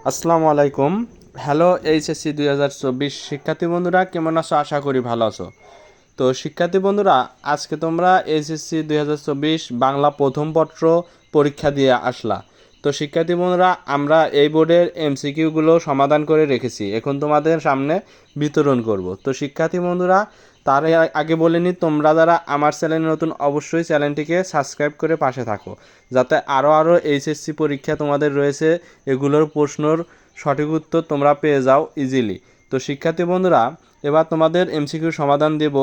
আসসালামু আলাইকুম। Hello HSC 2024 শিক্ষার্থী বন্ধুরা, কেমন আছো? আশা করি ভালো আছো। তো শিক্ষার্থী বন্ধুরা, আজকে তোমরা এইচএসসি 2024 বাংলা প্রথম পত্র পরীক্ষা দিয়ে আসলা। তো শিক্ষার্থী বন্ধুরা, আমরা এই বোর্ডের এমসিকিউগুলো সমাধান করে রেখেছি, এখন তোমাদের সামনে বিতরণ করব। তো শিক্ষার্থী বন্ধুরা, তার আগে বলে নিই, তোমরা যারা আমার চ্যানেলে নতুন অবশ্যই চ্যানেলটিকে সাবস্ক্রাইব করে পাশে থাকো, যাতে আরও এইচএসসি পরীক্ষা তোমাদের রয়েছে এগুলোর প্রশ্নর সঠিক উত্তর তোমরা পেয়ে যাও ইজিলি। তো শিক্ষার্থী বন্ধুরা, এবার তোমাদের এমসিকিউ সমাধান দেব।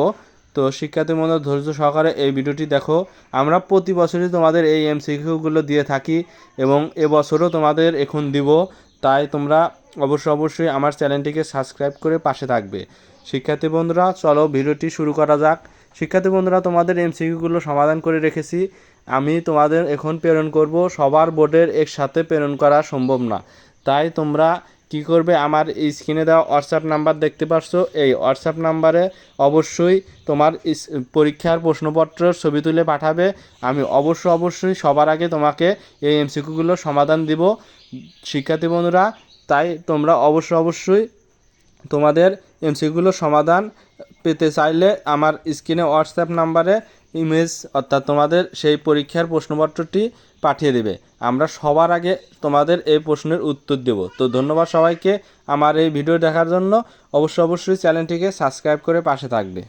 তো শিক্ষার্থী বন্ধুরা, ধৈর্য সহকারে এই ভিডিওটি দেখো। আমরা প্রতি বছরই তোমাদের এই এমসিকিউগুলো দিয়ে থাকি এবং এবছরও তোমাদের এখন দিব, তাই তোমরা অবশ্যই আমার চ্যানেলটিকে সাবস্ক্রাইব করে পাশে থাকবে। শিক্ষার্থী বন্ধুরা, চলো ভিডিওটি শুরু করা যাক। শিক্ষার্থী বন্ধুরা, তোমাদের এমসিকিউগুলো সমাধান করে রেখেছি, আমি তোমাদের এখন প্রেরণ করব। সবার বোর্ডের একসাথে প্রেরণ করা সম্ভব না, তাই তোমরা কি করবে, আমার এই স্ক্রিনে দেওয়া হোয়াটসঅ্যাপ নাম্বার দেখতে পাচ্ছ, এই হোয়াটসঅ্যাপ নাম্বারে অবশ্যই তোমার পরীক্ষার প্রশ্নপত্রের ছবি তুলে পাঠাবে। আমি অবশ্যই সবার আগে তোমাকে এই এমসিকিউগুলো সমাধান দিব শিক্ষার্থী বন্ধুরা। তাই তোমরা অবশ্যই তোমাদের এমসিকিউগুলো সমাধান পেতে চাইলে আমার স্ক্রিনে হোয়াটসঅ্যাপ নাম্বারে ইমেজ অর্থাৎ তোমাদের সেই পরীক্ষার প্রশ্নপত্রটি পাঠিয়ে দেবে। আমরা সবার আগে তোমাদের এই প্রশ্নের উত্তর দেব। তো ধন্যবাদ সবাইকে আমার এই ভিডিও দেখার জন্য। অবশ্যই চ্যানেলটিকে সাবস্ক্রাইব করে পাশে থাকবে।